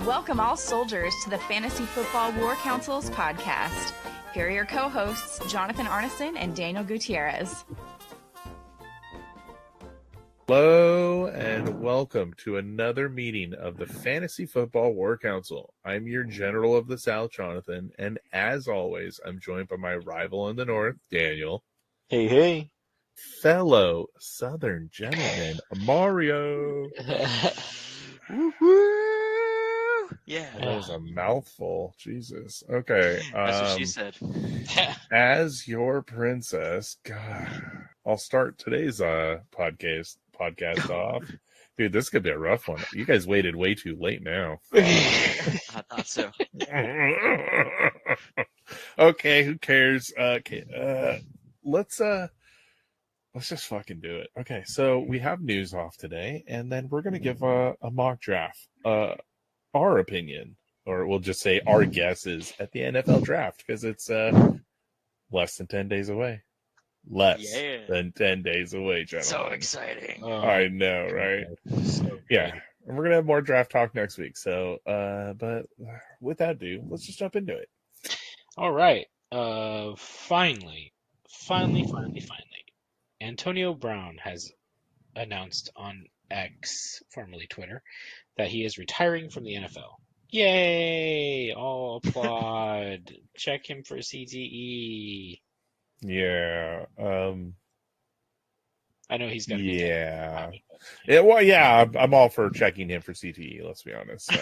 Welcome all soldiers to the Fantasy Football War Council's podcast. Here are your co-hosts, Jonathan Arneson and Daniel Gutierrez. Hello and welcome to another meeting of the Fantasy Football War Council. I'm your General of the South, Jonathan, and as always, I'm joined by my rival in the North, Daniel. Hey, hey. Fellow Southern gentleman, Mario. Woo-hoo! Yeah. That was a mouthful. Jesus. Okay. That's what she said. As your princess, God, I'll start today's podcast off. Dude, this could be a rough one. You guys waited way too late now. I thought so. Okay, who cares? Let's just fucking do it. Okay, so we have news off today, and then we're gonna give a mock draft. Our opinion, or we'll just say our guesses at the NFL draft, because it's less than 10 days away. Less than 10 days away, gentlemen. So exciting. I know, right? Yeah. And we're gonna have more draft talk next week. So but with that ado, let's just jump into it. All right. Finally. Antonio Brown has announced on X, formerly Twitter, that he is retiring from the NFL. Yay! All applaud. Check him for CTE. Yeah. I know he's gonna be happy, I'm all for checking him for CTE, let's be honest. So.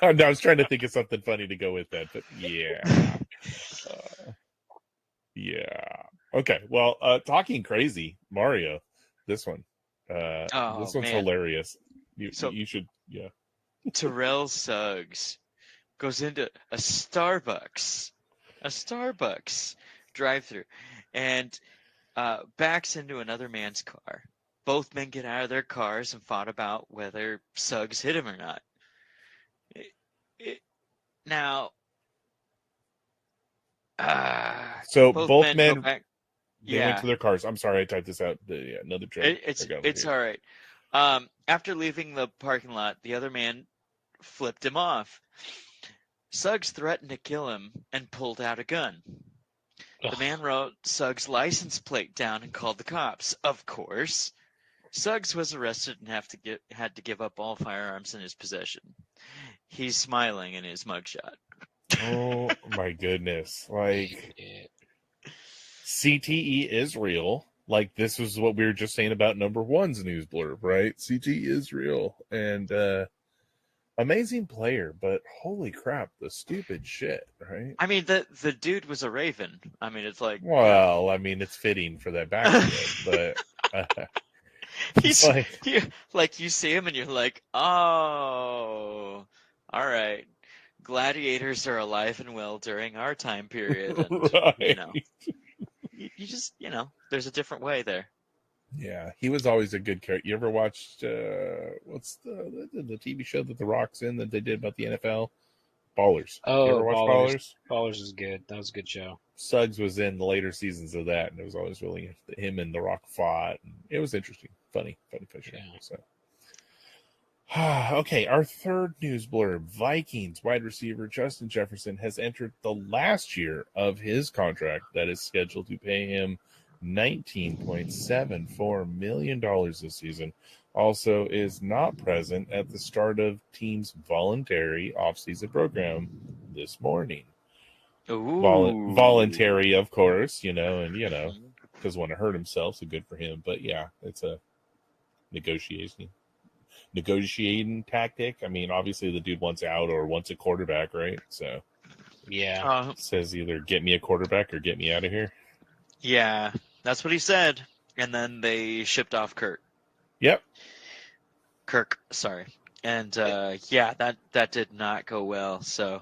I was trying to think of something funny to go with that, but yeah. Yeah. Okay. Well, talking crazy, Mario, this one. This one's hilarious. You should, yeah. Terrell Suggs goes into a Starbucks drive-thru, and backs into another man's car. Both men get out of their cars and fought about whether Suggs hit him or not. So both men back, they went to their cars. I'm sorry, I typed this out. Another joke. It's all right. After leaving the parking lot, the other man flipped him off. Suggs threatened to kill him and pulled out a gun. The man wrote Suggs' license plate down and called the cops. Of course. Suggs was arrested and had to give up all firearms in his possession. He's smiling in his mugshot. Oh my goodness. Like, CTE is real. Like, this was what we were just saying about number one's news blurb, right? CTE is real. And amazing player, but holy crap, the stupid shit, right? I mean, the dude was a Raven. I mean, it's like... Well, I mean, it's fitting for that background, but... He's like, you see him and you're like, oh, all right. Gladiators are alive and well during our time period. And, right. You just, there's a different way there. Yeah, he was always a good character. You ever watched, what's the TV show that The Rock's in that they did about the NFL? Ballers. Oh, you ever watch Ballers? Ballers is good. That was a good show. Suggs was in the later seasons of that, and it was always really him and The Rock fought. And it was interesting. Funny picture. Yeah. So. Okay, our third news blurb. Vikings wide receiver Justin Jefferson has entered the last year of his contract that is scheduled to pay him $19.74 million this season. Also is not present at the start of team's voluntary offseason program this morning. Voluntary, of course, because want to hurt himself, so good for him. But yeah, it's a negotiating tactic. I mean, obviously the dude wants out or wants a quarterback, right? So yeah, says either get me a quarterback or get me out of here. Yeah, that's what he said. And then they shipped off Kirk. Sorry. And that did not go well. So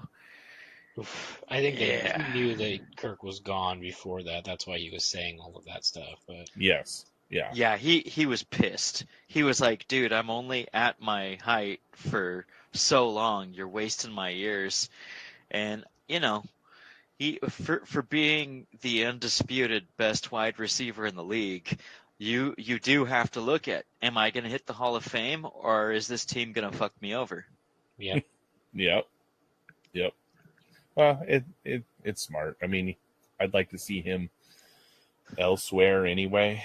I think they knew that Kirk was gone before that. That's why he was saying all of that stuff. But yes. Yeah. Yeah, he was pissed. He was like, dude, I'm only at my height for so long. You're wasting my years. And, he for being the undisputed best wide receiver in the league, you do have to look at, am I going to hit the Hall of Fame, or is this team going to fuck me over? Yeah. Yep. Well, it's smart. I mean, I'd like to see him elsewhere anyway,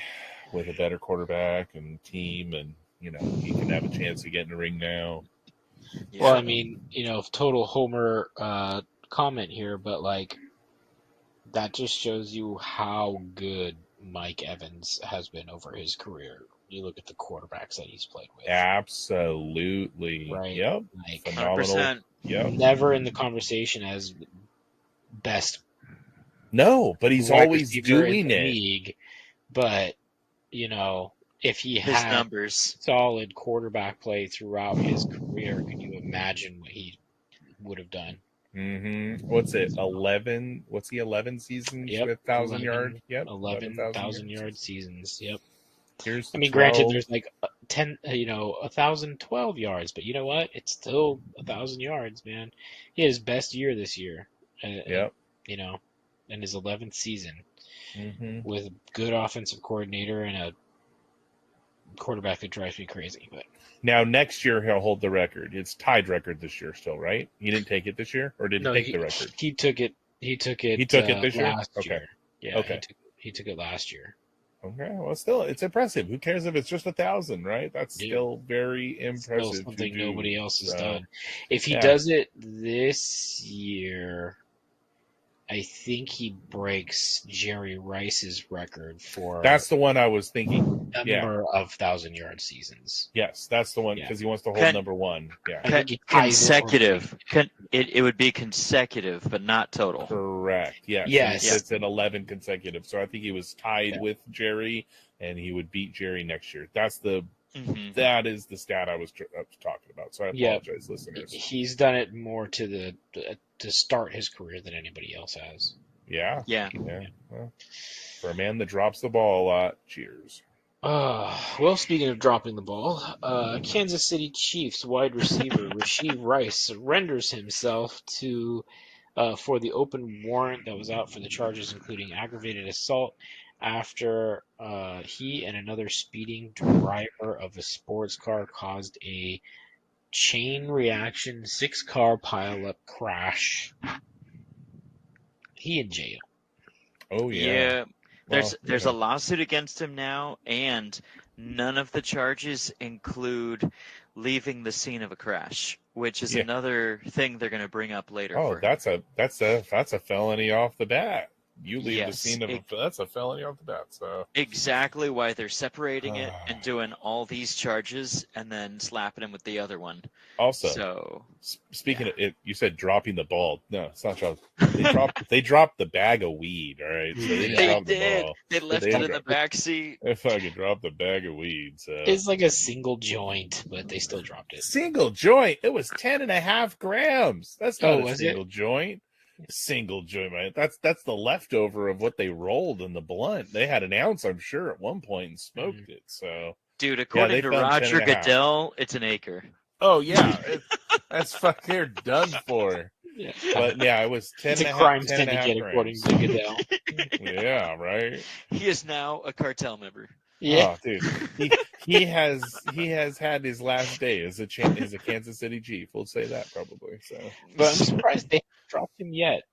with a better quarterback and team, and he can have a chance to get in the ring now. Yeah. Well, I mean, total homer comment here, but like that just shows you how good Mike Evans has been over his career. You look at the quarterbacks that he's played with. Absolutely. Right. Yep. Like, Phenomenal. 100%. Yep. never in the conversation as best No, but he's wide always receiver in doing the it. league. But, if he His had numbers. solid quarterback play throughout his career, can you imagine what he would have done? Mm-hmm. What's it? 11? What's he? 11 seasons Yep, with 1,000 yard? Yep. 11,000 yard seasons. Yep. Here's the I mean, granted, 12. there's like 1,012 yards, but you know what? It's still 1,000 yards, man. He had his best year this year. Yep. In his 11th season Mm-hmm. with a good offensive coordinator and a quarterback that drives me crazy. But Now next year he'll hold the record. It's tied record this year still, right? He didn't take it this year, or did he take the record? He took it. He took it. He took it this year? last Okay. year. Yeah. Okay. He took it last year. Okay, well, still, it's impressive. Who cares if it's just 1,000, right? That's Yeah. still very Still impressive. something to do. nobody else has So, done. If he yeah. does it this year, I think he breaks Jerry Rice's record for That's the one I was thinking. number of 1,000-yard seasons. Yes, that's the one Yeah. because he wants to hold number one. Yeah, I think he ties it Consecutive. It would be consecutive, but not total. correct. Yes, Yes. It's an 11 consecutive. So I think he was tied with Jerry, and he would beat Jerry next year. That is the stat I was talking about. So I apologize, listeners. He's done it more to start his career than anybody else has. Yeah. Yeah. Well, for a man that drops the ball a lot, cheers. Well, speaking of dropping the ball, Kansas City Chiefs wide receiver Rashee Rice surrenders himself for the open warrant that was out for the charges, including aggravated assault, after he and another speeding driver of a sports car caused a chain reaction 6-car pileup crash. He in jail. Oh yeah. There's a lawsuit against him now, and none of the charges include leaving the scene of a crash, which is another thing they're going to bring up later. Oh, that's a felony off the bat. You leave the scene of that's a felony off the bat. So exactly why they're separating it and doing all these charges and then slapping him with the other one. Also, so speaking of it, you said dropping the ball. No, it's not dropping. They dropped the bag of weed. All right, so they didn't drop the ball. They left it in the back seat. They fucking dropped the bag of weed. So it's like a single joint, but they still dropped it. Single joint. It was 10.5 grams. That's not a single joint. Single joint, man. That's the leftover of what they rolled in the blunt. They had an ounce, I'm sure, at one point and smoked it. So, dude, according to Roger Goodell, it's an acre. Oh yeah, that's fucking they're done for. Yeah. But yeah, it was 10. It's a crime syndicate, according to Goodell. Yeah, right. He is now a cartel member. Yeah, oh, dude, he has had his last day as a Kansas City Chief. We'll say that probably. So, but I'm surprised they haven't dropped him yet.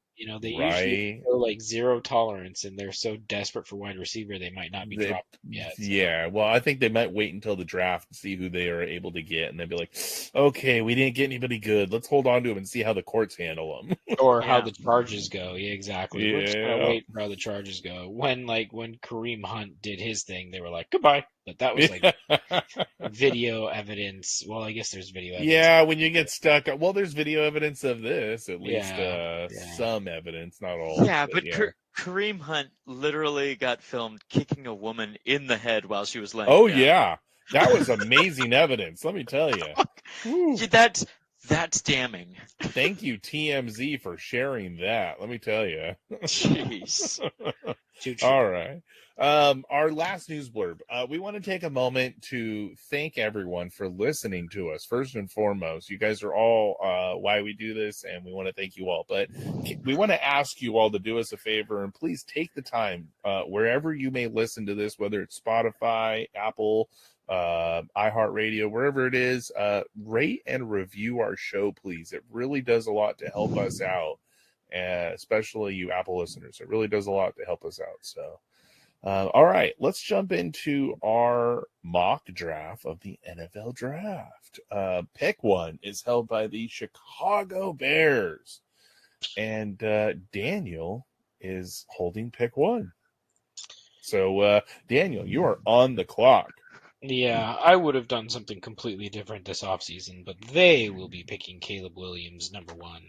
They Right. usually go like zero tolerance, and they're so desperate for wide receiver they might not be dropped yet. So. Yeah, well, I think they might wait until the draft to see who they are able to get, and then be like, okay, we didn't get anybody good. Let's hold on to him and see how the courts handle them. Or how the charges go. Yeah, exactly. Yeah. We're just gonna wait for how the charges go. When Kareem Hunt did his thing, they were like, goodbye. But that was like video evidence. Well, I guess there's video evidence. Yeah, when you get stuck. Well, there's video evidence of this, at least Yeah. some evidence, not all. Yeah, but Kareem Hunt literally got filmed kicking a woman in the head while she was laying down. Yeah. That was amazing evidence, let me tell you. Yeah, that's damning. Thank you, TMZ, for sharing that. Let me tell you. Jeez. All right. Our last news blurb. We want to take a moment to thank everyone for listening to us. First and foremost, you guys are all why we do this, and we want to thank you all. But we want to ask you all to do us a favor, and please take the time wherever you may listen to this, whether it's Spotify, Apple, iHeartRadio, wherever it is, rate and review our show, please. It really does a lot to help us out, especially you Apple listeners. It really does a lot to help us out. So, all right, let's jump into our mock draft of the NFL draft. Pick one is held by the Chicago Bears, and Daniel is holding pick one. So, Daniel, you are on the clock. Yeah, I would have done something completely different this offseason, but they will be picking Caleb Williams number 1.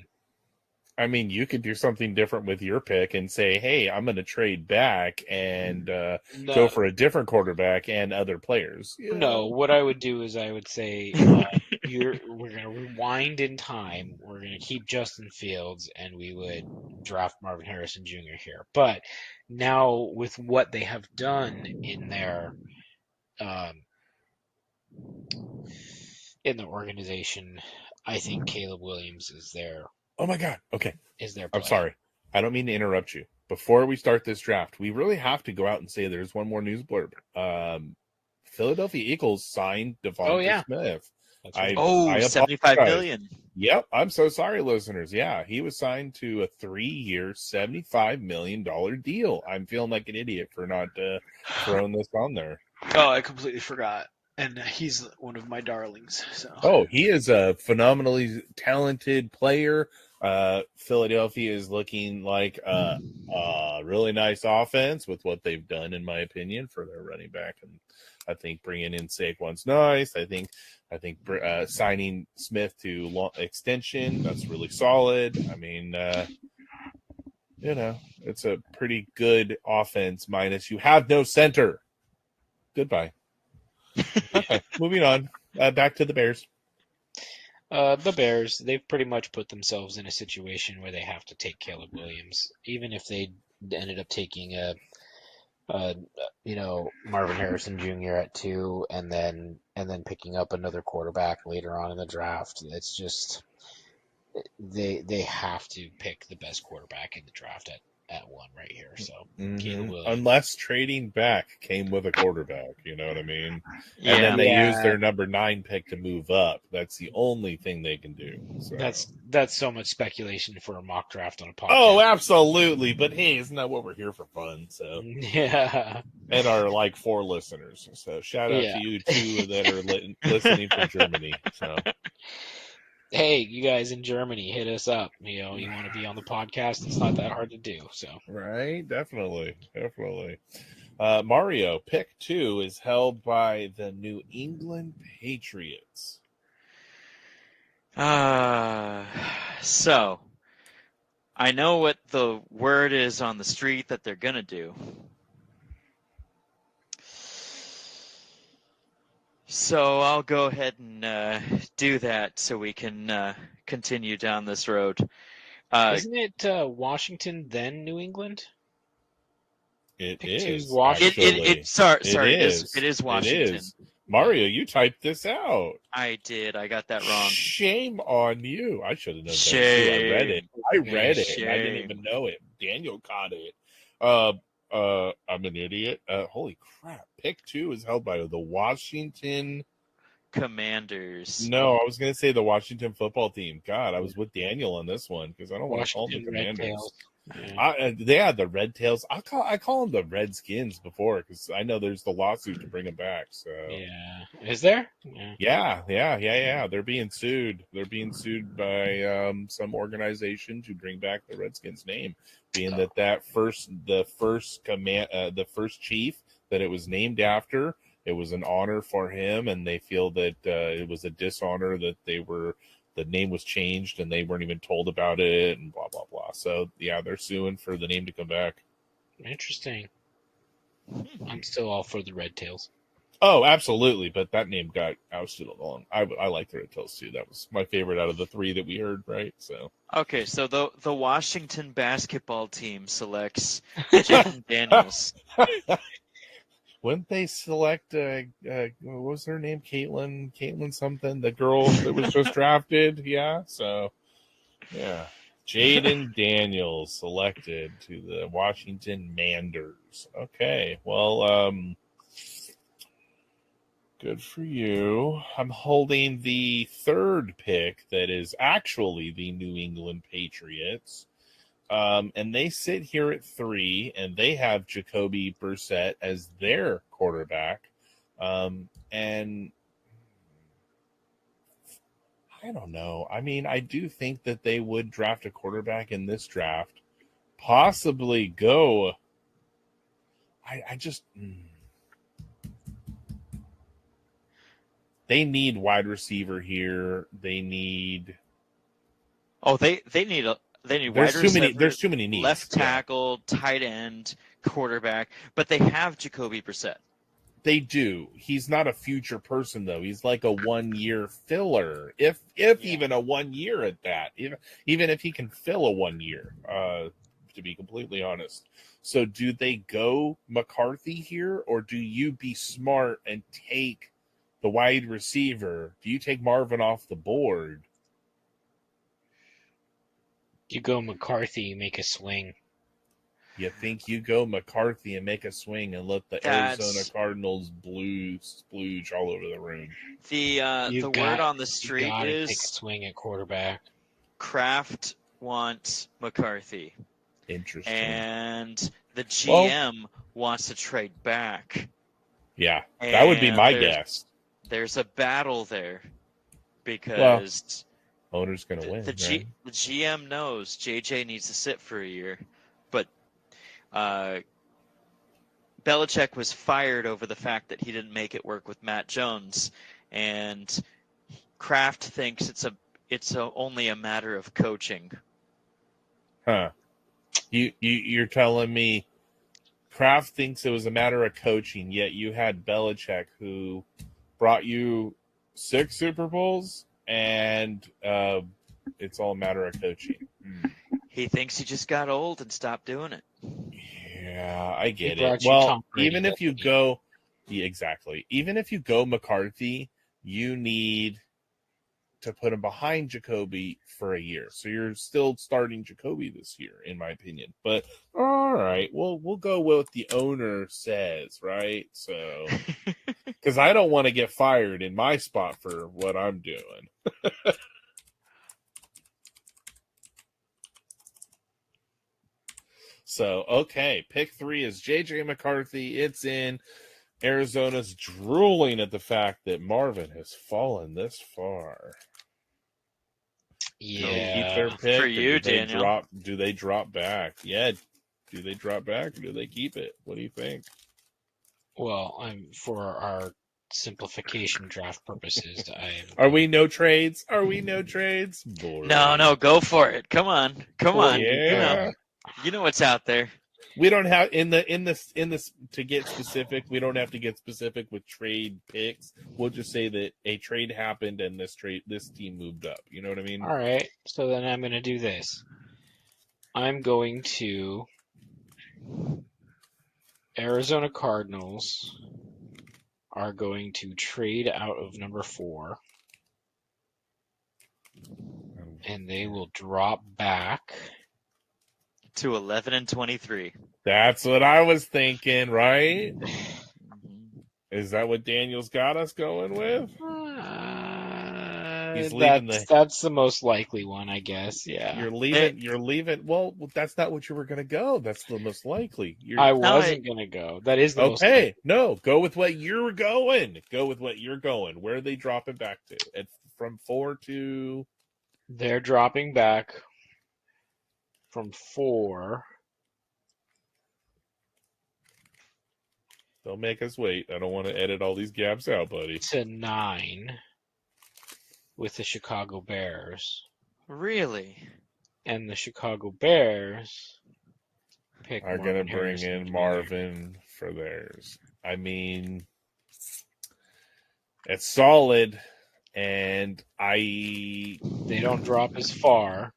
I mean, you could do something different with your pick and say, hey, I'm going to trade back and go for a different quarterback and other players. Yeah. No, what I would do is I would say we're going to rewind in time. We're going to keep Justin Fields, and we would draft Marvin Harrison Jr. here. But now with what they have done in their organization, I think Caleb Williams is their. Oh my God. Okay. Is their. I'm sorry. I don't mean to interrupt you. Before we start this draft, we really have to go out and say there's one more news blurb. Philadelphia Eagles signed Devonta Smith. That's right. I 75 apologize. million. Yep. I'm so sorry, listeners. Yeah, he was signed to a 3-year, $75 million deal. I'm feeling like an idiot for not throwing this on there. Oh, I completely forgot. And he's one of my darlings. So. Oh, he is a phenomenally talented player. Philadelphia is looking like a really nice offense with what they've done, in my opinion, for their running back. And I think bringing in Saquon's nice. I think signing Smith to long extension, that's really solid. I mean, it's a pretty good offense. Minus you have no center. Goodbye. Okay, moving on. Back to the Bears. The Bears, they've pretty much put themselves in a situation where they have to take Caleb Williams, even if they ended up taking Marvin Harrison Jr. at 2, and then picking up another quarterback later on in the draft. It's just they have to pick the best quarterback in the draft at 1 right here. So Caleb Williams. Unless trading back came with a quarterback, you know what I mean? Yeah. And then they use their number 9 pick to move up. That's the only thing they can do. So. That's so much speculation for a mock draft on a podcast. Oh, absolutely. But hey, isn't that what we're here for? Fun. So yeah. And our 4 listeners. So shout out to you 2 that are listening from Germany. So. Hey, you guys in Germany, hit us up. You want to be on the podcast? It's not that hard to do. So right, definitely. Mario, pick 2 is held by the New England Patriots. So I know what the word is on the street that they're gonna do. So I'll go ahead and do that so we can continue down this road. Isn't it Washington then New England? It is Washington. It is Washington. It is. Mario, you typed this out. I did. I got that wrong. Shame on you. I should have known that too. Shame. I read it. Shame. I didn't even know it. Daniel caught it. I'm an idiot. Holy crap. Pick 2 is held by the Washington Commanders. No, I was going to say the Washington football team. God, I was with Daniel on this one because I don't want to call them the Commanders. They had the Red Tails. I call them the Redskins before because I know there's the lawsuit to bring them back. So yeah, is there? Yeah. They're being sued. They're being sued by some organization to bring back the Redskins name, being the first chief that it was named after. It was an honor for him, and they feel that it was a dishonor that the name was changed and they weren't even told about it and blah, blah, blah. So, yeah, they're suing for the name to come back. Interesting. I'm still all for the Red Tails. Oh, absolutely. But that name got ousted along. I like the Red Tails, too. That was my favorite out of the 3 that we heard, right? So. Okay, so the Washington basketball team selects Jaden Daniels. Wouldn't they select, what was her name? Caitlin something, the girl that was just drafted? Yeah, so, yeah. Jaden Daniels selected to the Washington Manders. Okay, well, Good for you. I'm holding the third pick that is actually the New England Patriots. And they sit here at 3, and they have Jacoby Brissett as their quarterback. And I don't know. I mean, I do think that they would draft a quarterback in this draft. Possibly go. I just... They need wide receiver here. They need... Oh, they need wide There's receiver. There's too many needs. Left tackle, tight end, quarterback, but they have Jacoby Brissett. They do. He's not a future person, though. He's like a 1-year filler, if even a 1 year at that. Even if he can fill a 1 year, to be completely honest. So, do they go McCarthy here, or do you be smart and take the wide receiver? Do you take Marvin off the board? You go McCarthy, you make a swing. You think you go McCarthy and make a swing and let the Arizona Cardinals splooge all over the room? The word on the street is take a swing at quarterback. Kraft wants McCarthy. Interesting. And the GM wants to trade back. Yeah, that would be my guess. There's a battle there because owner's going to win. The GM knows JJ needs to sit for a year, but Belichick was fired over the fact that he didn't make it work with Matt Jones, and Kraft thinks it's only a matter of coaching. Huh? You're telling me Kraft thinks it was a matter of coaching, yet you had Belichick who brought you 6 Super Bowls, and it's all a matter of coaching. He thinks he just got old and stopped doing it. Yeah, I get it. Well, even if you go, exactly. Even if you go McCarthy, you need to put him behind Jacoby for a year. So you're still starting Jacoby this year, in my opinion. But all right, we'll go with what the owner says, right? So, because I don't want to get fired in my spot for what I'm doing. So, okay, pick 3 is JJ McCarthy. It's in. Arizona's drooling at the fact that Marvin has fallen this far. Yeah. Keep their pick, for you, Daniel. Do they drop back? Yeah. Do they drop back or do they keep it? What do you think? Well, for our simplification draft purposes, Are we no trades? Boring. No, go for it. Come on. Yeah. You know what's out there. We don't have in this to get specific. We don't have to get specific with trade picks. We'll just say that a trade happened and this team moved up. You know what I mean? All right. So then I'm going to do this. I'm going to Arizona Cardinals are going to trade out of number 4, and they will drop back to 11 and 23. That's what I was thinking, right? Is that what Daniel's got us going with? He's leaving that's the most likely one, I guess. Yeah. You're leaving. Well, that's not what you were going to go. That's the most likely. I wasn't going to go. That is the most likely. Okay, no, go with what you're going. Where are they dropping back to? From 4 to... They're dropping back from 4. Don't make us wait. I don't want to edit all these gaps out, buddy. To 9 with the Chicago Bears. Really? And the Chicago Bears are going to bring in Marvin for theirs. I mean, it's solid, and they don't drop as far.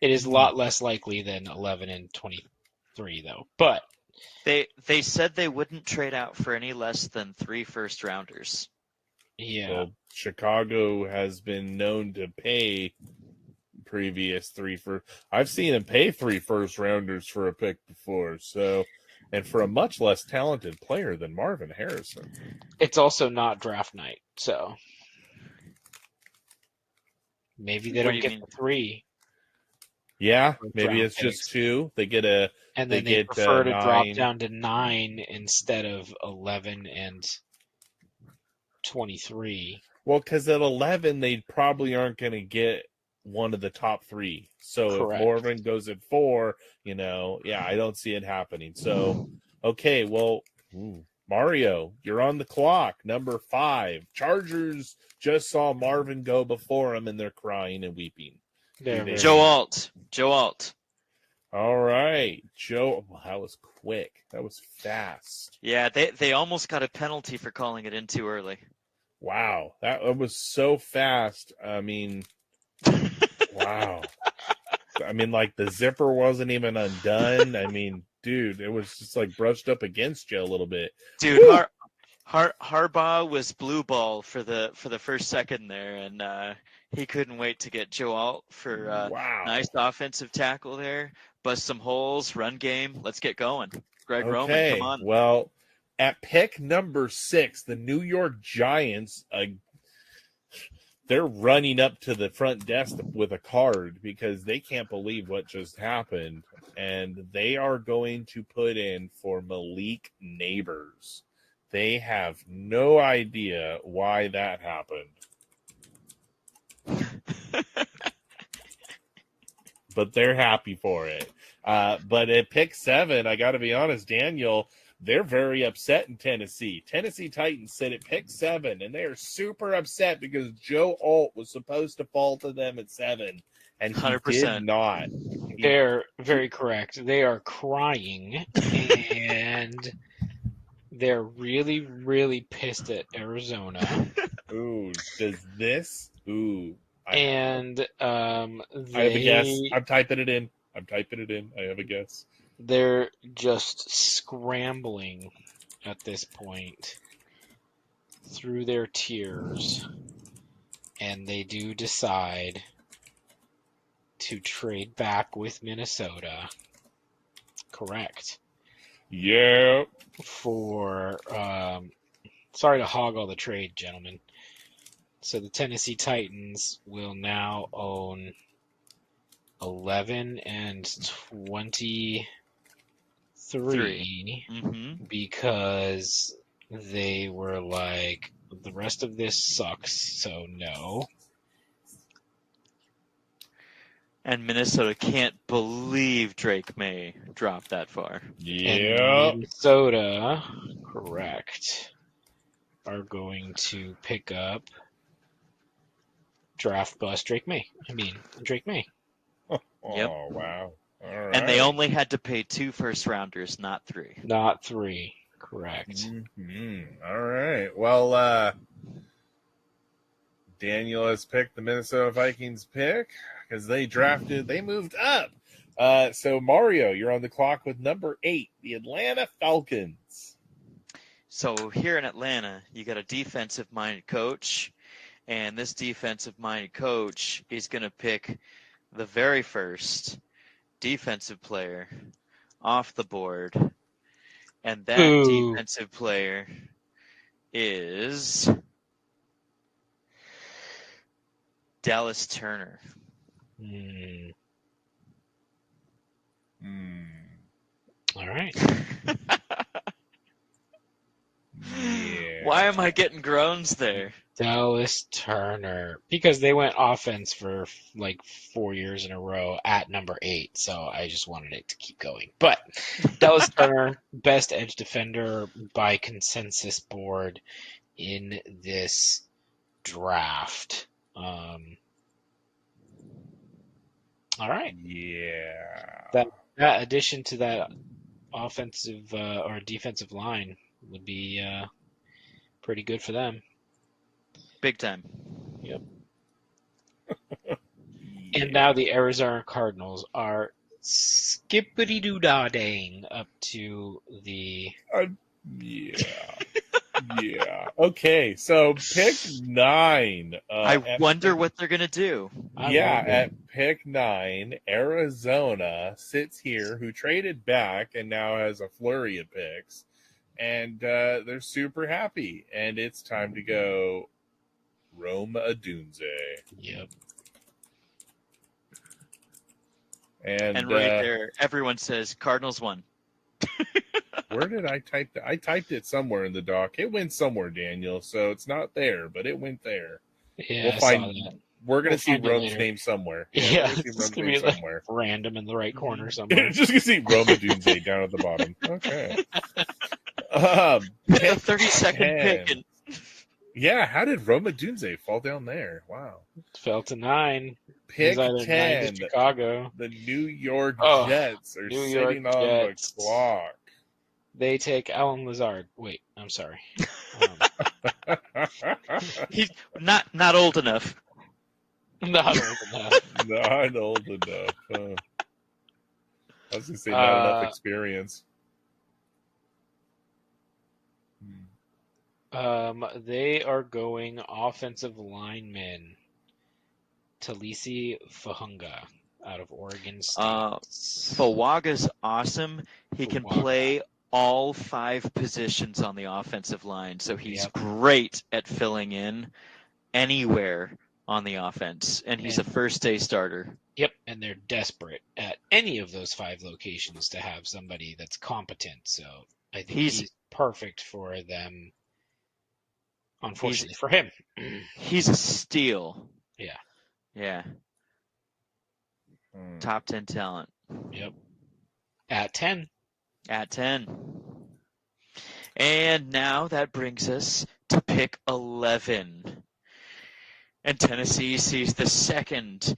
It is a lot less likely than 11 and 23, though. But they said they wouldn't trade out for any less than 3 first-rounders. Yeah. Well, Chicago has been known to pay previous 3 first. I've seen them pay 3 first-rounders for a pick before. So and for a much less talented player than Marvin Harrison. It's also not draft night, so maybe they What don't do you get mean? the 3, Yeah, With maybe round it's just picks. 2. They get a and they then they get prefer to drop 9. down to 9 instead of 11 and 23. Well, because at 11 they probably aren't going to get one of the top 3. So Correct. if Marvin goes at 4, I don't see it happening. So okay, well, Mario, you're on the clock. Number 5. Chargers just saw Marvin go before him, and they're crying and weeping. They're very- Joe Alt. Joe Alt. All right, Joe. Well, that was quick. That was fast. Yeah, they almost got a penalty for calling it in too early. Wow, that was so fast. I mean, wow. I mean, like the zipper wasn't even undone. I mean, dude, it was just like brushed up against you a little bit. Dude, Harbaugh was blue ball for the first second there, and he couldn't wait to get Joe Alt for Wow. nice offensive tackle there, bust some holes, run game. Let's get going. Greg Roman, Okay, come on. well, at pick number 6, the New York Giants, they're running up to the front desk with a card because they can't believe what just happened, and they are going to put in for Malik Neighbors. They have no idea why that happened. But they're happy for it. But at pick 7, I got to be honest, Daniel, they're very upset in Tennessee. Tennessee Titans sit at pick 7, and they are super upset because Joe Alt was supposed to fall to them at 7, and he 100%. did not. They're very correct. They are crying, and they're really, really pissed at Arizona. Ooh, does this? Ooh. And I have a guess. I'm typing it in. I have a guess. They're just scrambling at this point through their tears, and they do decide to trade back with Minnesota. Correct. Yeah. For sorry to hog all the trade, gentlemen. So the Tennessee Titans will now own 11 and 23 Mm-hmm. because they were like, the rest of this sucks, so no. And Minnesota can't believe Drake May dropped that far. Yeah. And Minnesota, correct, are going to pick up draft bust Drake May. Oh, Yep. wow. All right. And they only had to pay 2 first-rounders, not 3. Not 3, correct. Mm-hmm. All right. Well, Daniel has picked the Minnesota Vikings pick because they moved up. So Mario, you're on the clock with number 8, the Atlanta Falcons. So here in Atlanta, you got a defensive-minded coach, and this defensive-minded coach is going to pick the very first defensive player off the board, and that Ooh. defensive player is Dallas Turner. All right. Yeah. Why am I getting groans there? Dallas Turner, because they went offense for like 4 years in a row at number 8, so I just wanted it to keep going. But Dallas Turner, best edge defender by consensus board in this draft. All right. Yeah. That addition to that offensive or defensive line would be pretty good for them. Big time. Yep. And now the Arizona Cardinals are skippity-doo-dah-dang up to the Yeah. Yeah. Okay. So pick 9. I at wonder pick- what they're gonna do. I Yeah, wonder. at pick 9, Arizona sits here, who traded back and now has a flurry of picks, and they're super happy. And it's time to go Rome Odunze. Yep. And right there, everyone says Cardinals won. Where did I type that? I typed it somewhere in the doc. It went somewhere, Daniel. So it's not there, but it went there. Yeah, We'll I find. saw that. We're gonna We'll see find it Rome's later. name somewhere. Yeah, we're gonna see it's Rome's gonna name be like somewhere. random in the right corner somewhere. Just gonna see Roma Dunze down at the bottom. Okay. The Pick 32nd 10. pick. And Yeah, how did Roma Dunze fall down there? Wow. Fell to 9. Pick It was either 9 10. to Chicago. The New York Oh, Jets are New York sitting on Jets. the clock. They take Alan Lazard. Wait, I'm sorry. he's not old enough. Not old enough. Not old enough. I was gonna say not enough experience. They are going offensive lineman Talisi Fahunga out of Oregon State. Fawaga's awesome. He can Fawaga. play all 5 positions on the offensive line, so he's Yep. great at filling in anywhere on the offense, and he's a first-day starter. Yep, and they're desperate at any of those 5 locations to have somebody that's competent. So I think he's perfect for them. Unfortunately for him, he's a steal. Yeah. Yeah. Top 10 talent. Yep. At 10. At 10. And now that brings us to pick 11. And Tennessee sees the second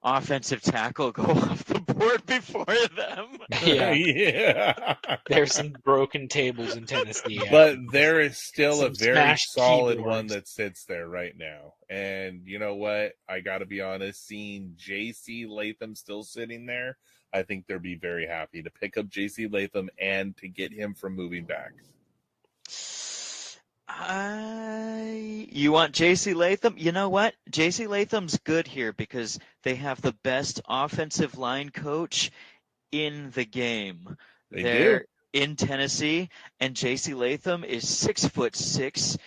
offensive tackle go off the board before them. Yeah. There's some broken tables in Tennessee. But there is still a Some very smashed solid keyboards. one that sits there right now. And you know what? I got to be honest, seeing J.C. Latham still sitting there, I think they'll be very happy to pick up J.C. Latham and to get him from moving back. You want J.C. Latham? You know what? J.C. Latham's good here because they have the best offensive line coach in the game. They're in Tennessee, and J.C. Latham is 6'6",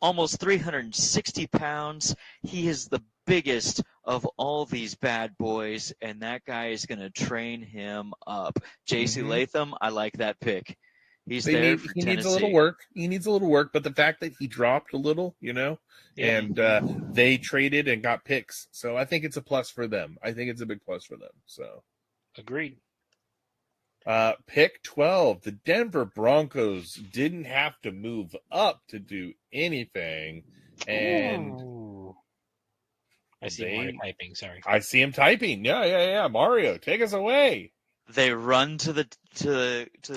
almost 360 pounds. He is the biggest of all these bad boys, and that guy is going to train him up. J.C. Latham, I like that pick. He needs a little work. He needs a little work, but the fact that he dropped a little, and they traded and got picks, so I think it's a plus for them. I think it's a big plus for them. So, agreed. Pick 12. The Denver Broncos didn't have to move up to do anything, and I see Mario typing. Sorry, I see him typing. Yeah. Mario, take us away. They run to the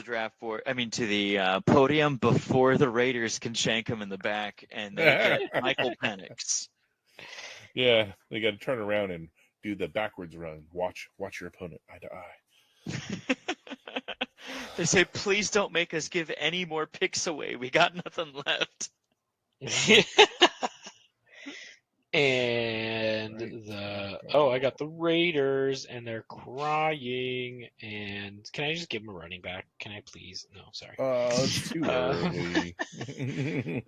draft board. I mean, to the podium before the Raiders can shank him in the back, and they get Michael Penix. Yeah, they got to turn around and do the backwards run. Watch your opponent eye to eye. They say, "Please don't make us give any more picks away. We got nothing left." And I got the Raiders, and they're crying. And can I just give them a running back? Can I please? No, sorry. It's too early.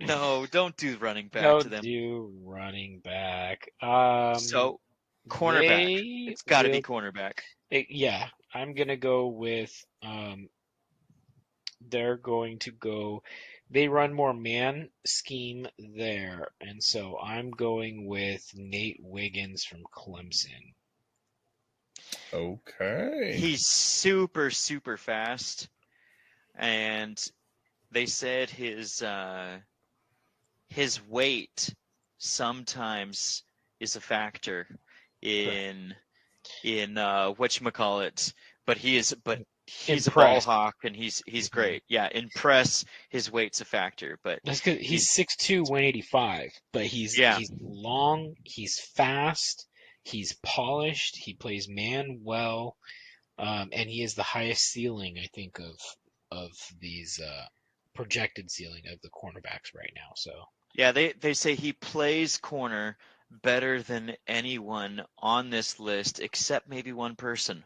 No, don't do running back Don't to them. do running back. So, cornerback. It's got to be cornerback. Yeah, I'm gonna go with. They're going to go. They run more man scheme there, and so I'm going with Nate Wiggins from Clemson. Okay. He's super, super fast, and they said his weight sometimes is a factor in whatchamacallit, but he's a ball hawk, and he's great. Yeah, in press, his weight's a factor, but that's good. He's 6'2", 185, but he's long, he's fast, he's polished, he plays man well, and he has the highest ceiling, I think, of these projected ceiling of the cornerbacks right now. So Yeah, they say he plays corner better than anyone on this list, except maybe one person.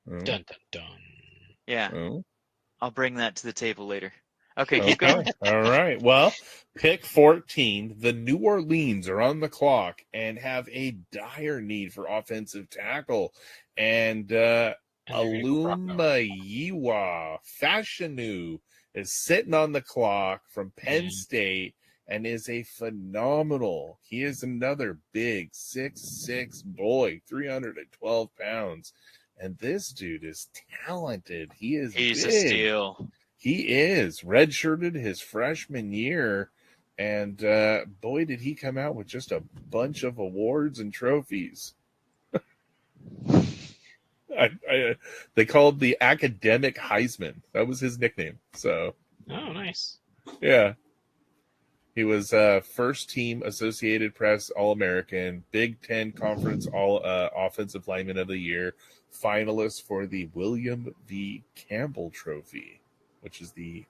Oh, dun dun dun. Yeah, oh. I'll bring that to the table later. Okay, keep going. All right. Well, pick 14. The New Orleans are on the clock and have a dire need for offensive tackle. And And they're gonna go Brock Aluma Fashanu is sitting on the clock from Penn Mhm. State and is a phenomenal. He is another big 6'6" boy, 312 pounds. And this dude is talented. He's He's a big. steal. He is redshirted his freshman year, and boy, did he come out with just a bunch of awards and trophies. They called the academic Heisman. That was his nickname. So, Oh, nice. yeah. He was first team Associated Press All-American, Big Ten Conference All Offensive Lineman of the Year, finalist for the William V. Campbell Trophy, which is the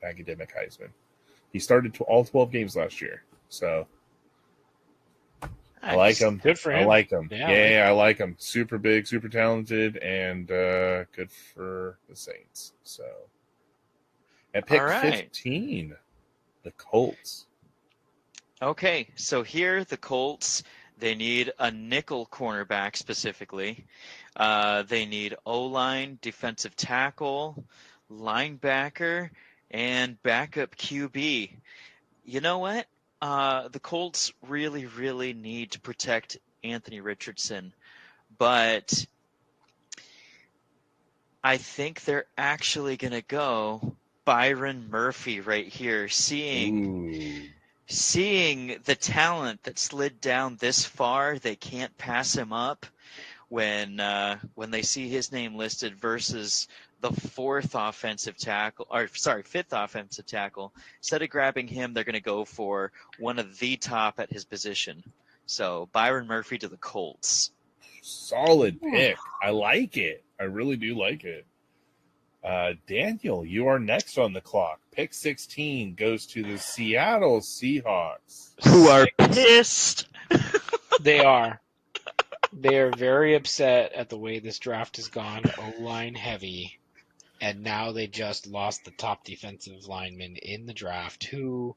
academic Heisman. He started all 12 games last year. So I like him. Good for him. I like him. Yeah, I like him. Super big, super talented, and good for the Saints. So at pick All right. 15, the Colts. Okay, so here the Colts, they need a nickel cornerback specifically. They need O-line, defensive tackle, linebacker, and backup QB. You know what? The Colts really, really need to protect Anthony Richardson, but I think they're actually going to go Byron Murphy right here, seeing the talent that slid down this far. They can't pass him up when they see his name listed versus the fifth offensive tackle. Instead of grabbing him, they're going to go for one of the top at his position. So Byron Murphy to the Colts. Solid pick. I like it. I really do like it. Daniel, you are next on the clock. Pick 16 goes to the Seattle Seahawks. Who are pissed. They are. They are very upset at the way this draft has gone, O-line heavy, and now they just lost the top defensive lineman in the draft, who,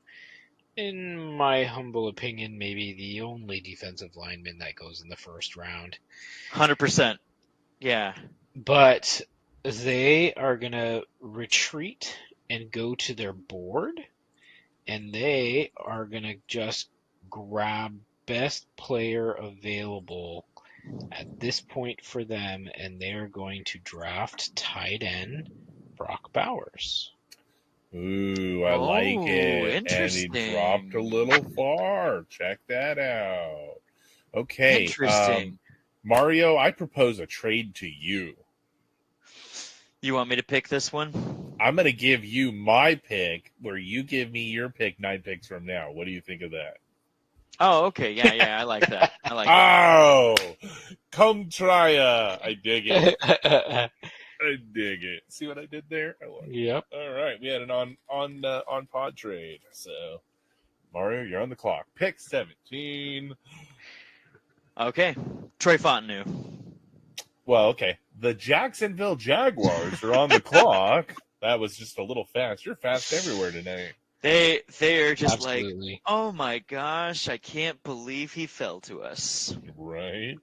in my humble opinion, may be the only defensive lineman that goes in the first round. 100%. Yeah. But they are going to retreat and go to their board, and they are going to just grab best player available at this point for them, and they're going to draft tight end Brock Bowers. Ooh, I like it. Interesting. And he dropped a little far. Check that out. Okay. Interesting. Mario, I propose a trade to you. You want me to pick this one? I'm going to give you my pick where you give me your pick 9 picks from now. What do you think of that? Oh, okay. Yeah, I like that. I like that. Oh, come try I dig it. I dig it. See what I did there? I like it. Yep. All right, we had an on pod trade. So, Mario, you're on the clock. Pick 17. Okay. Troy Fontenot. Well, okay. The Jacksonville Jaguars are on the clock. That was just a little fast. You're fast everywhere tonight. They're just Absolutely. like, oh my gosh, I can't believe he fell to us. Right?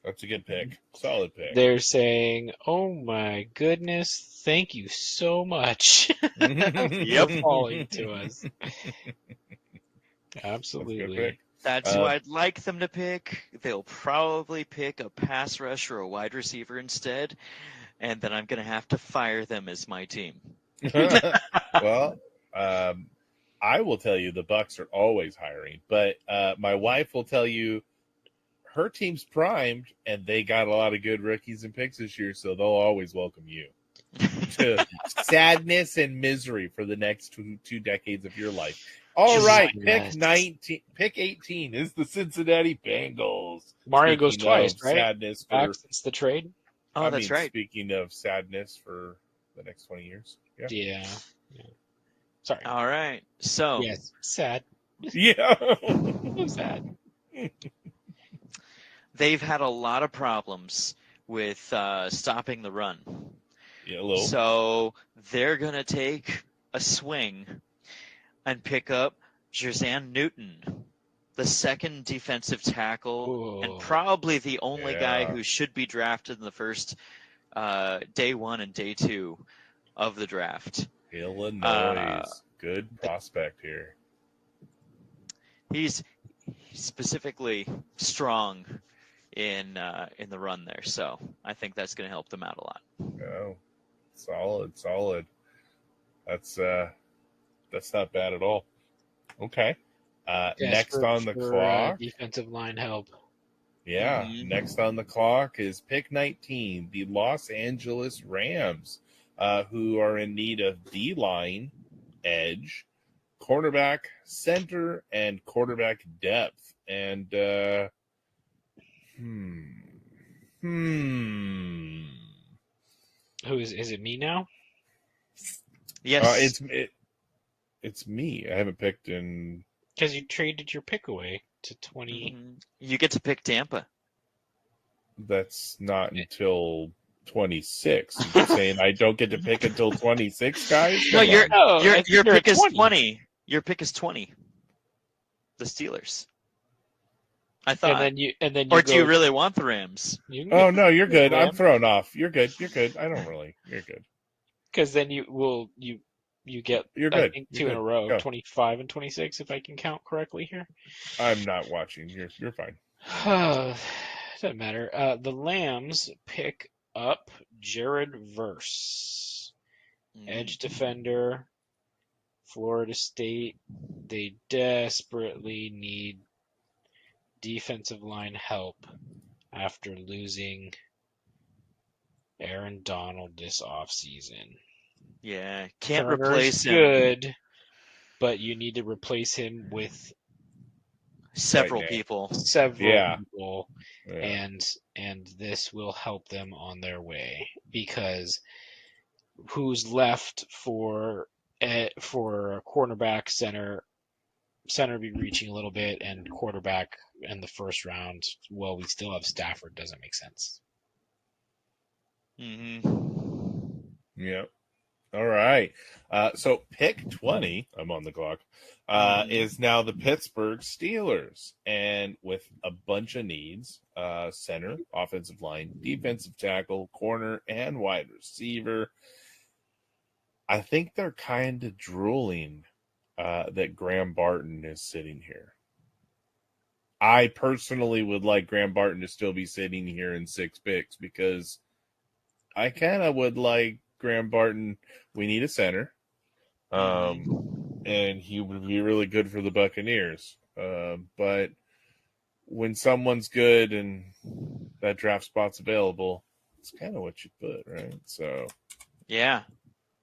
That's a good pick. Solid pick. They're saying, oh my goodness, thank you so much Yep. for falling to us. That's a good Absolutely. pick. That's who I'd like them to pick. They'll probably pick a pass rush or a wide receiver instead, and then I'm going to have to fire them as my team. Well, I will tell you the Bucks are always hiring, but my wife will tell you her team's primed and they got a lot of good rookies and picks this year, so they'll always welcome you to sadness and misery for the next two decades of your life. All Jesus right, Christ. pick 18 is the Cincinnati Bengals. Mario goes Speaking of twice, right? Sadness Back for since the trade. Oh, that's right. Speaking of sadness for the next 20 years. Yeah. Yeah. Sorry. All right. So Yes. Sad. Yeah. So sad. they've had a lot of problems with stopping the run. Yeah, a little. So they're going to take a swing and pick up Jerzan Newton, the second defensive tackle, and Ooh. probably the only guy Yeah. who should be drafted in the first day 1 and day 2 of the draft. Illinois. Good prospect here. He's specifically strong in the run there, so I think that's going to help them out a lot. Oh, solid. That's not bad at all. Okay. Next Desperate on the for, clock. defensive line help. Yeah, Mhm. next on the clock is pick 19, the Los Angeles Rams, who are in need of D-line, edge, cornerback, center, and quarterback depth. And Who is it me now? Yes. It's me. I haven't picked in. Because you traded your pick away to 20. Mhm. You get to pick Tampa. That's not until 26. You're saying I don't get to pick until 26, guys? No, Come your on. No, your it's your you're pick at is 20. 20. Your pick is 20. The Steelers. I thought. And then you Or go, do you really want the Rams? You can Oh get no, you're good. I'm Rams. thrown off. You're good. You're good. I don't really. You're good. Because then you get You're I good. think You're two in a good. row, Go. 25 and 26 if I can count correctly here. I'm not watching. You're fine. Doesn't matter. The Lambs pick up Jared Verse, edge defender, Florida State. They desperately need defensive line help after losing Aaron Donald this offseason. Yeah, can't Turner's replace him. good, but you need to replace him with Several Right now. people. several Yeah. people, Yeah. and this will help them on their way, because who's left for a cornerback, center be reaching a little bit, and quarterback in the first round, well, we still have Stafford, doesn't make sense. Hmm. Yep. All right. So pick 20, I'm on the clock, is now the Pittsburgh Steelers. And with a bunch of needs, center, offensive line, defensive tackle, corner, and wide receiver. I think they're kind of drooling that Graham Barton is sitting here. I personally would like Graham Barton to still be sitting here in 6 picks, because I kind of would like Graham Barton. We need a center, and he would be really good for the Buccaneers. But when someone's good and that draft spot's available, it's kind of what you put, right? So Yeah.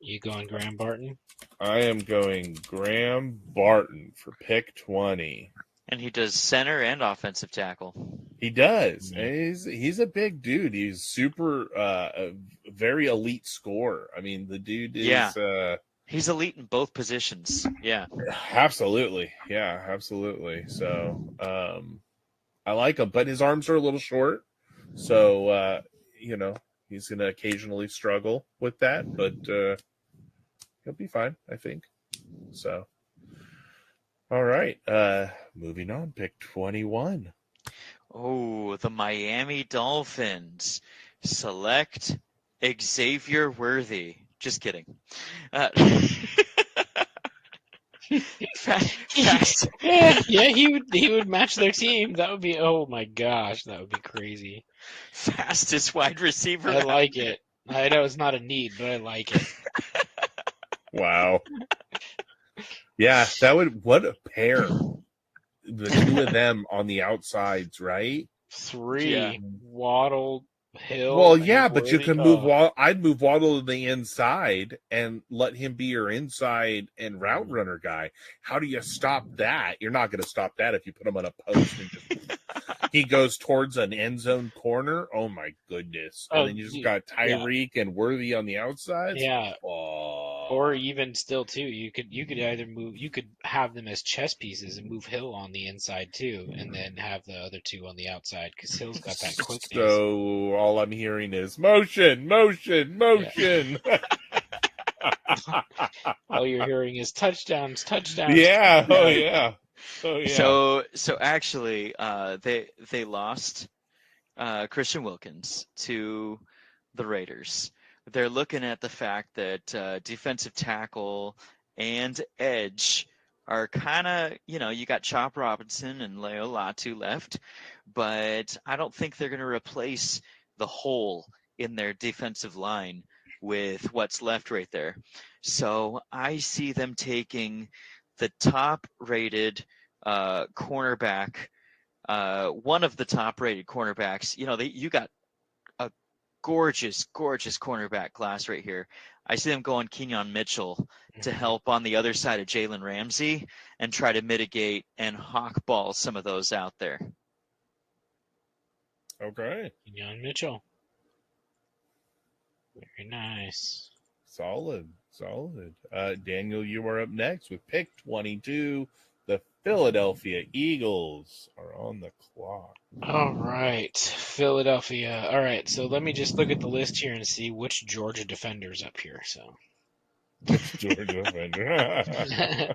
You going Graham Barton? I am going Graham Barton for pick 20. And he does center and offensive tackle. He does. Mhm. He's a big dude. He's super, a very elite scorer. I mean, the dude is. Yeah. He's elite in both positions. Yeah. Absolutely. Yeah, absolutely. So, I like him, but his arms are a little short. So, he's going to occasionally struggle with that, but he'll be fine, I think. So, all right. Moving on, pick 21. Oh, the Miami Dolphins select Xavier Worthy. Just kidding. Fast. Yeah, he would match their team. That would be, oh my gosh, that would be crazy. Fastest wide receiver. I like it. I know it's not a need, but I like it. Wow. Yeah, what a pair. The two of them on the outsides, right? 3, Yeah. Waddle, Hill. Well, and yeah, but you Worthy. can move Waddle. I'd move Waddle to the inside and let him be your inside and route runner guy. How do you stop that? You're not going to stop that if you put him on a post and just he goes towards an end zone corner. Oh my goodness! And Oh, then you just got Tyreek and Worthy on the outside. Yeah. Oh. Or even still too, you could either you could have them as chess pieces and move Hill on the inside too, and then have the other two on the outside because Hill's got that quickness. So all I'm hearing is motion, motion, motion. All you're hearing is touchdowns, touchdowns. Yeah. Oh touchdowns. yeah. Oh yeah. So actually, they lost Christian Wilkins to the Raiders. They're looking at the fact that defensive tackle and edge are kind of, you got Chop Robinson and Leo Latu left, but I don't think they're going to replace the hole in their defensive line with what's left right there. So I see them taking the top-rated cornerback, one of the top-rated cornerbacks. You got a gorgeous cornerback class right here. I see them going Kenyon Mitchell to help on the other side of Jalen Ramsey and try to mitigate and hawkball some of those out there. Okay. Kenyon Mitchell. Very nice. Solid. Daniel, you are up next with pick 22. The Philadelphia Eagles are on the clock. All right, Philadelphia. All right, so let me just look at the list here and see which Georgia defender's up here. So Georgia defender.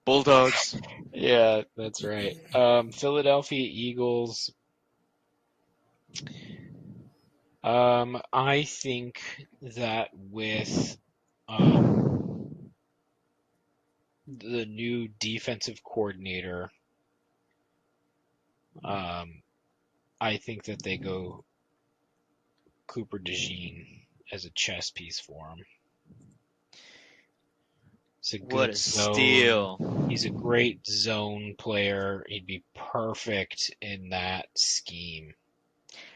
Bulldogs. yeah, that's right. Philadelphia Eagles. I think that with the new defensive coordinator, I think that they go Cooper DeJean as a chess piece for him. It's a good What a zone. steal. He's a great zone player. He'd be perfect in that scheme.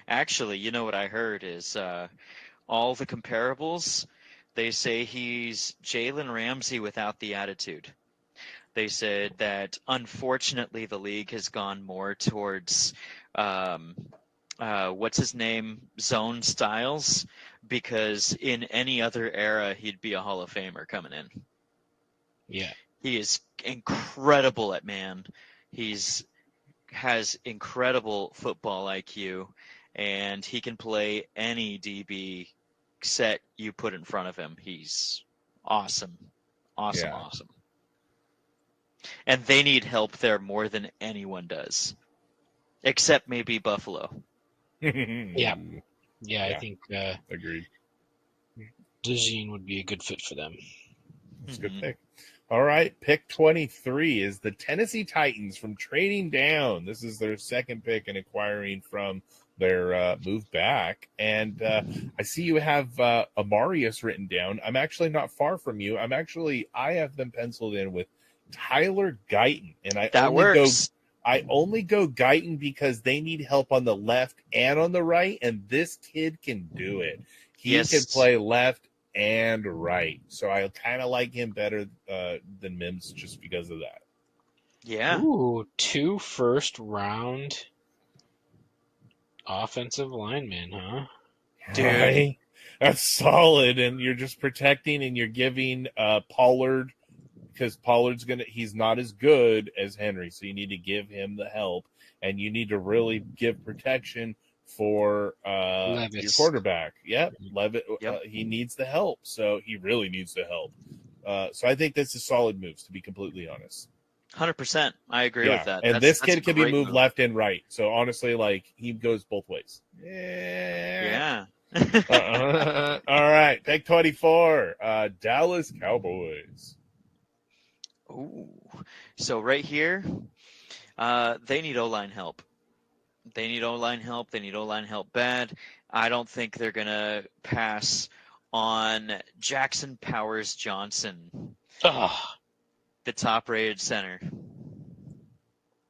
Actually, you know what I heard is all the comparables, they say he's Jalen Ramsey without the attitude. They said that unfortunately the league has gone more towards what's his name, zone styles, because in any other era he'd be a Hall of Famer coming in. Yeah. He is incredible at man. Has incredible football IQ, and he can play any DB set you put in front of him. He's awesome. Awesome. And they need help there more than anyone does, except maybe Buffalo. Yeah, I think Agreed. DeJean would be a good fit for them. That's a good pick. All right, pick 23 is the Tennessee Titans from trading down. This is their second pick and acquiring from their move back. And I see you have Amarius written down. I'm actually not far from you. I have them penciled in with Tyler Guyton. And I only go Guyton because they need help on the left and on the right, and this kid can do it. He can play left and right. So I kind of like him better than Mims just because of that. Yeah. Ooh, 2 first-round offensive linemen, huh? Dude. Right? That's solid, and you're just protecting and you're giving Pollard, because he's not as good as Henry, so you need to give him the help, and you need to really give protection for your quarterback. Yep, Levitt. He needs the help, so he really needs the help. So I think this is solid moves, to be completely honest. 100%. I agree with that. And this kid can be moved left and right. So honestly, he goes both ways. Yeah. All right, pick 24. Dallas Cowboys. Ooh. So right here, they need O-line help. They need O-line help bad. I don't think they're going to pass on Jackson Powers Johnson, the top-rated center.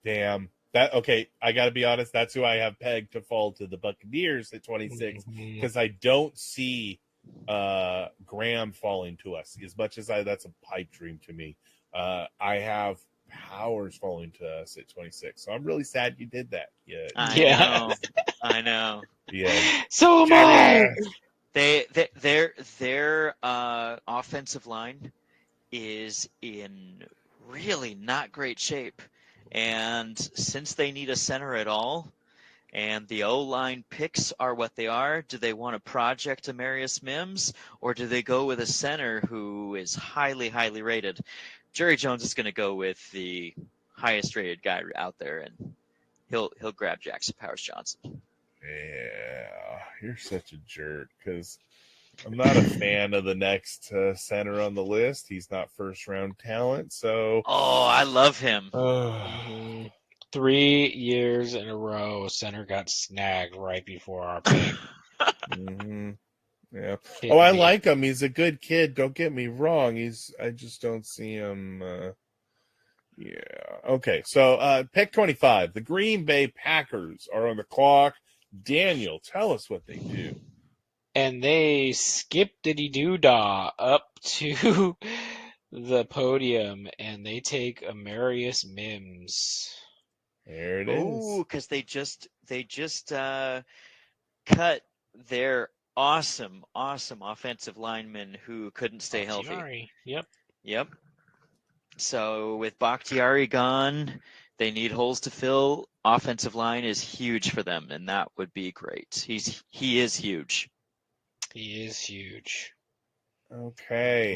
Damn. Okay, I got to be honest. That's who I have pegged to fall to the Buccaneers at 26 because I don't see Graham falling to us as much as that's a pipe dream to me. I have Powers falling to us at 26. So I'm really sad you did that. Yeah. I know. Yeah. So am I. Their offensive line is in really not great shape, and since they need a center at all, and the O-line picks are what they are, do they want to project Amarius Mims, or do they go with a center who is highly, highly rated? Jerry Jones is going to go with the highest rated guy out there, and he'll grab Jackson Powers Johnson. Yeah, you're such a jerk because I'm not a fan of the next center on the list. He's not first round talent, so. Oh, I love him. 3 years in a row, center got snagged right before our pick. Yeah. Oh, I like him. He's a good kid. Don't get me wrong. I just don't see him. Yeah. Okay. So, pick 25. The Green Bay Packers are on the clock. Daniel, tell us what they do. And they skip Diddy Doodah up to the podium, and they take Amarius Mims. There it is. Oh, because they just cut their awesome offensive lineman who couldn't stay healthy. Yep. So with Bakhtiari gone, they need holes to fill. Offensive line is huge for them, and that would be great. He is huge. He is huge. Okay.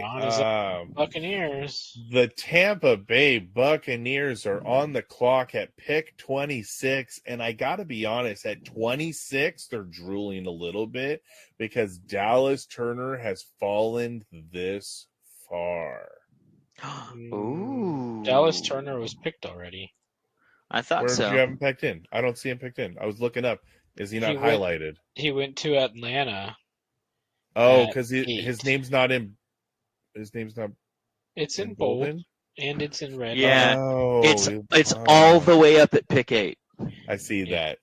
Buccaneers. The Tampa Bay Buccaneers are on the clock at pick 26, and I got to be honest, at 26, they're drooling a little bit because Dallas Turner has fallen this far. Ooh. Dallas Turner was picked already. I thought Where so. did you have him picked in? I don't see him picked in. I was looking up. Is he not highlighted? He went to Atlanta. Oh, because his name's not in. His name's not. It's in bold and it's in red. Yeah, oh, it's all the way up at pick 8. I see that.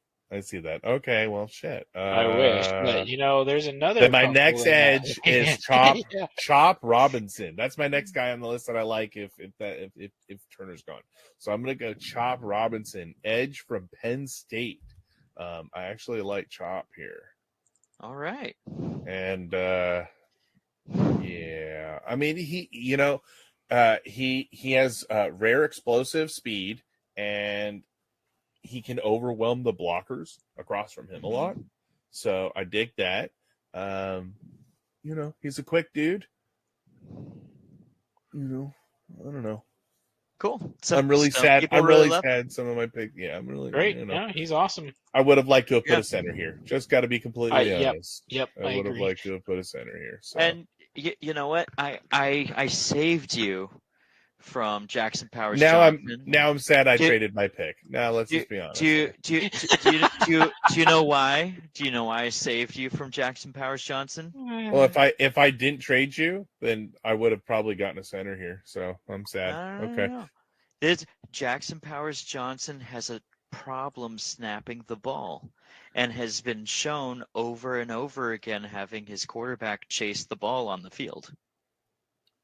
Okay, well, shit. I wish, but there's another. Then my next edge is Chop Yeah. Chop Robinson. That's my next guy on the list that I like. If Turner's gone, so I'm gonna go Chop Robinson, edge from Penn State. I actually like Chop here. All right. And yeah, I mean he has rare explosive speed, and he can overwhelm the blockers across from him a lot. So I dig that. He's a quick dude. I don't know. Cool. I'm really sad. I'm really sad. Some of my picks. Yeah, I'm really great. Yeah, he's awesome. I would have liked to have put a center here. Just got to be completely honest. Yep. I would have liked to have put a center here. So. And you know what? I saved you from Jackson Powers Johnson. Now I'm sad I traded my pick. Now let's just be honest. Do you know why? Do you know why I saved you from Jackson Powers Johnson? Well, if I didn't trade you, then I would have probably gotten a center here. So I'm sad. Okay. Jackson Powers Johnson has a problem snapping the ball, and has been shown over and over again having his quarterback chase the ball on the field.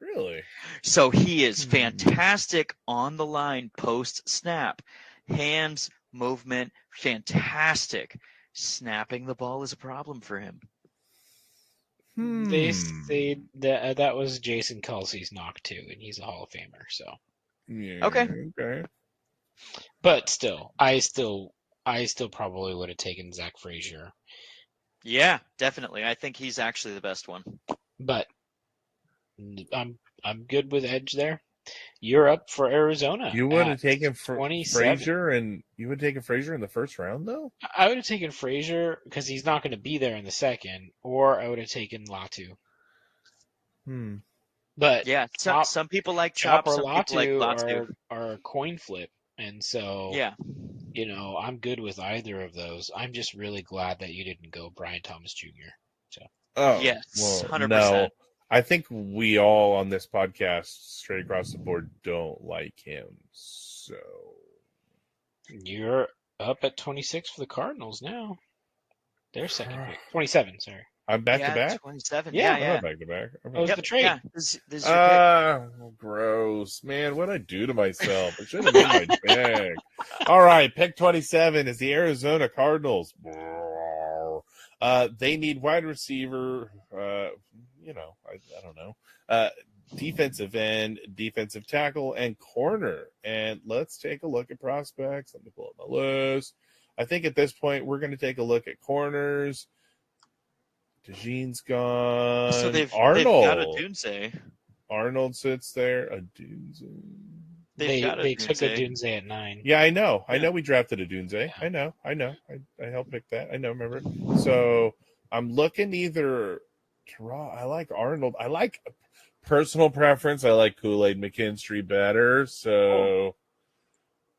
Really? So he is fantastic on the line post snap. Hands, movement, fantastic. Snapping the ball is a problem for him. They say that was Jason Kelsey's knock too, and he's a Hall of Famer. So yeah, okay. But still, I still probably would have taken Zach Frazier. Yeah, definitely. I think he's actually the best one. But I'm good with edge there. You're up for Arizona. You would have taken Frazier, and you would have taken Frazier in the first round, though. I would have taken Frazier because he's not going to be there in the second, or I would have taken Latu. But yeah, some people like Chop Chop, or some people like Latu. are a coin flip, and so yeah, I'm good with either of those. I'm just really glad that you didn't go Brian Thomas Jr. So yes, 100%. No. I think we all on this podcast, straight across the board, don't like him. So you're up at 26 for the Cardinals now. Their second pick. 27, sorry. I'm back to Yeah, back. 27. Yeah, Yeah, I'm yeah. not back to back. That was the trade. Yeah, this is your pick. Gross, man. What'd I do to myself? I should have made my pick. All right, pick 27 is the Arizona Cardinals. They need wide receiver. I don't know. Defensive end, defensive tackle, and corner. And let's take a look at prospects. Let me pull up my list. I think at this point we're going to take a look at corners. DeJean's gone. So they've Arnold. got a Dunze. Arnold sits there. A Dunze. They got a took a Dunze. Dunze at 9. Yeah, I know. I Yeah. know we drafted a Dunze. Yeah. I know. I helped pick that. I know, remember. So I'm looking either I like Arnold. I like personal preference. I like Kool-Aid McKinstry better. So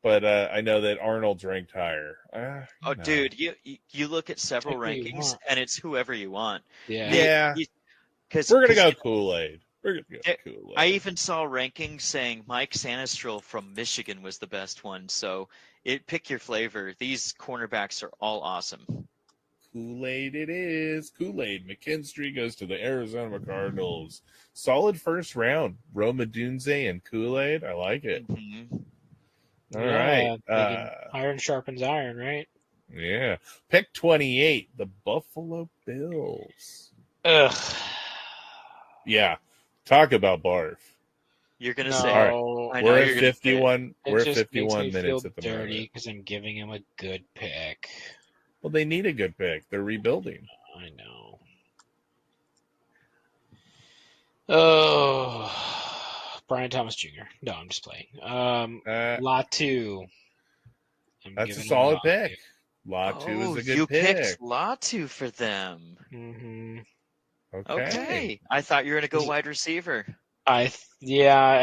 but I know that Arnold's ranked higher. Oh, no. dude, you look at several Pick who you rankings, want. and it's whoever you want. Yeah. Yeah. Because We're gonna go Kool-Aid. We're gonna go Yeah, Kool-Aid. I even saw rankings saying Mike Sanistrel from Michigan was the best one. So pick your flavor. These cornerbacks are all awesome. Kool-Aid it is. Kool-Aid McKinstry goes to the Arizona Cardinals. Solid first round. Roma Dunze and Kool-Aid. I like it. Mhm. All Yeah, right. iron sharpens iron, right? Yeah. Pick 28, the Buffalo Bills. Ugh. Yeah. Talk about barf. You're gonna No, say All I know We're you're at gonna say it. 51. it We're at just 51 makes me minutes feel at the dirty moment. because I'm giving him a good pick. Well, they need a good pick. They're rebuilding. I know. Oh, Brian Thomas Jr. No, I'm just playing. Latu. That's a solid pick. Latu Oh, is a good you pick. picked Latu for them. Mm-hmm. Okay. I thought you were gonna go wide receiver. I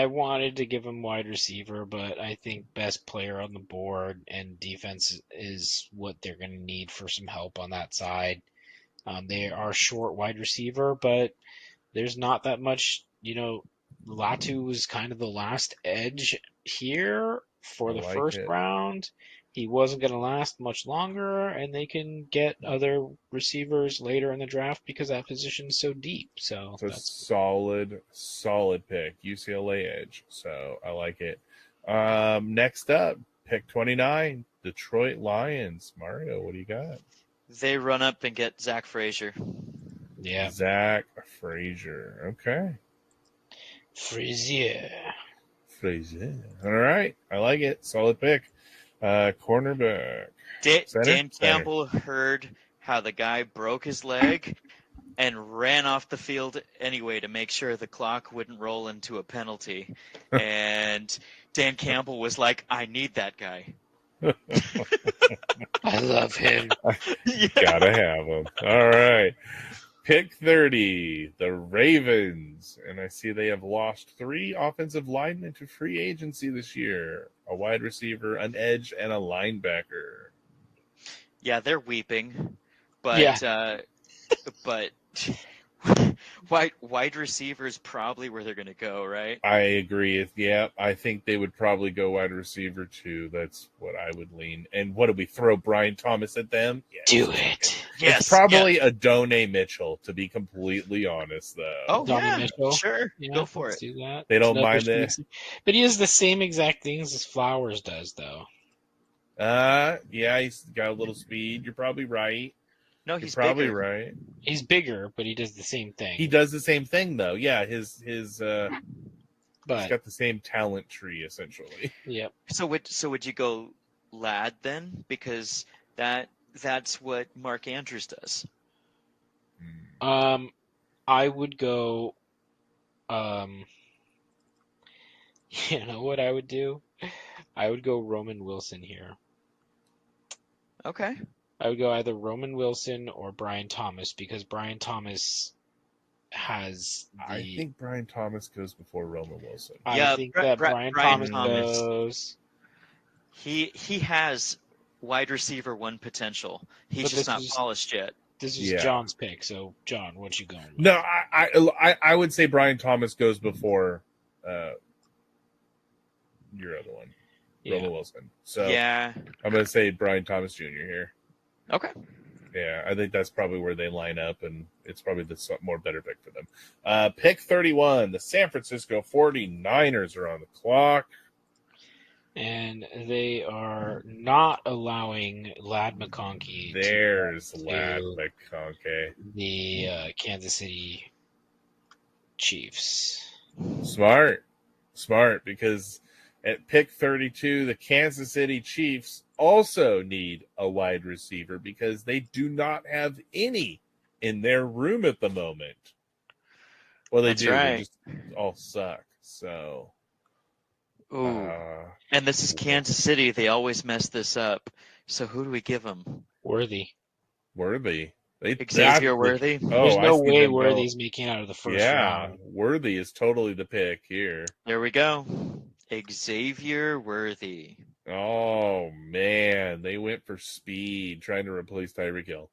wanted to give him wide receiver, but I think best player on the board and defense is what they're going to need for some help on that side. They are short wide receiver, but there's not that much. Latu was kind of the last edge here for the I like first it. round. He wasn't going to last much longer, and they can get other receivers later in the draft because that position is so deep. So It's a that's solid pick. UCLA edge. So I like it. Next up, pick 29, Detroit Lions. Mario, what do you got? They run up and get Zach Frazier. yeah. Zach Frazier. Okay. Frazier. All right. I like it. Solid pick. Cornerback. Center? Dan Center. Campbell heard how the guy broke his leg and ran off the field anyway to make sure the clock wouldn't roll into a penalty. And Dan Campbell was like, I need that guy. I love him. Gotta have him. All right. Pick 30, the Ravens. And I see they have lost 3 offensive linemen to free agency this year. A wide receiver, an edge, and a linebacker. Yeah, they're weeping. But Yeah. but wide receivers probably where they're gonna go, right? I agree. I think they would probably go wide receiver too. That's what I would lean. And what do we throw Brian Thomas at them? Yes. Do it. Yes. It's probably a Donnie Mitchell, to be completely honest, though. Oh Donnie yeah, Mitchell? sure. Yeah, Go for let's it. do that. They don't Another mind it. sneaky- But he has the same exact things as Flowers does, though. Yeah, he's got a little speed. You're probably right. No, You're he's probably bigger. right. He's bigger, but he does the same thing. He does the same thing, though. Yeah, he's But got the same talent tree, essentially. yep. So would you go Lad then? Because that's what Mark Andrews does. I would go. You know what I would do? I would go Roman Wilson here. Okay. I would go either Roman Wilson or Brian Thomas because Brian Thomas has the. I think Brian Thomas goes before Roman Wilson. I Yeah, think Brian Brian Thomas. goes. He has wide receiver 1 potential. He's But just this not is- polished yet. This is Yeah. John's pick. So John, what you going with? No, I would say Brian Thomas goes before your other one, Yeah. Roman Wilson. So Yeah. I'm going to say Brian Thomas Jr. here. Okay. Yeah, I think that's probably where they line up, and it's probably the more better pick for them. Pick 31, the San Francisco 49ers are on the clock. And they are not allowing Lad McConkey There's to Lad McConkey. the Kansas City Chiefs. Smart, because at pick 32, the Kansas City Chiefs also need a wide receiver because they do not have any in their room at the moment. Well, they That's do. right. They just all suck. So, Ooh. And this is Kansas City. They always mess this up. So who do we give them? Worthy. Worthy. Xavier Worthy? There's I no see way them go- Worthy's making out of the first round. Worthy is totally the pick here. There we go. Xavier Worthy. Oh man, they went for speed, trying to replace Tyreek Hill.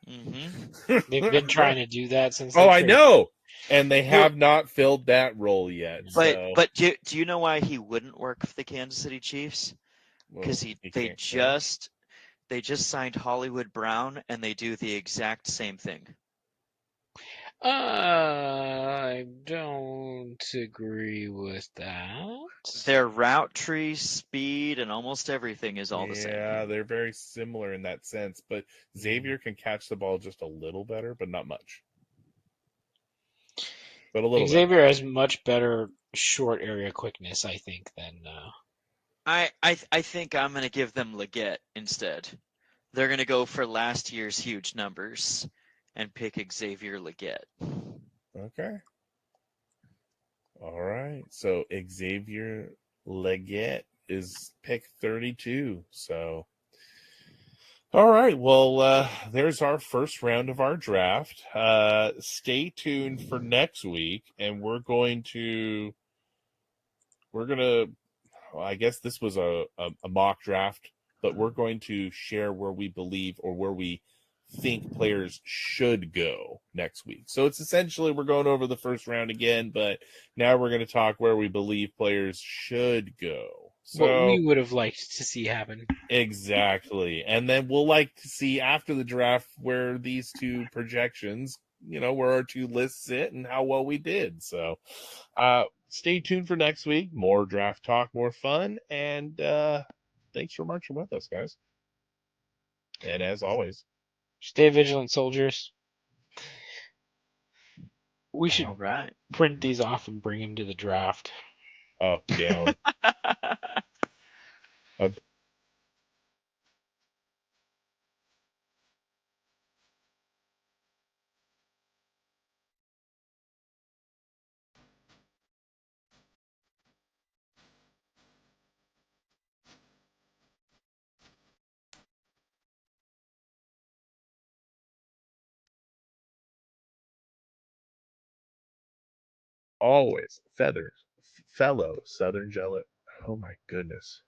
Mm-hmm. They've been trying to do that since. Oh, I know, and they have not filled that role yet. But do you know why he wouldn't work for the Kansas City Chiefs? Because they just signed Hollywood Brown, and they do the exact same thing. I don't agree with that. Their route tree, speed, and almost everything is all the same. Yeah, they're very similar in that sense, but Xavier can catch the ball just a little better, but not much. But a little Xavier has much better short area quickness, I think, than. I think I'm going to give them Leggett instead. They're going to go for last year's huge numbers and pick Xavier Leggett. Okay. All right. So Xavier Leggett is pick 32. So, all right. Well, there's our first round of our draft. Stay tuned for next week, and we're gonna. Well, I guess this was a mock draft, but we're going to share where we believe or where we think players should go next week. So it's essentially we're going over the first round again, but now we're going to talk where we believe players should go. So What we would have liked to see happen. Exactly. And then we'll like to see after the draft where these two projections, where our two lists sit and how well we did. So stay tuned for next week. More draft talk, more fun. And thanks for marching with us, guys. And as always, Stay vigilant, soldiers. We should All right. print these off and bring them to the draft. up, down. Always feathers, fellow Southern Jello. Oh my goodness.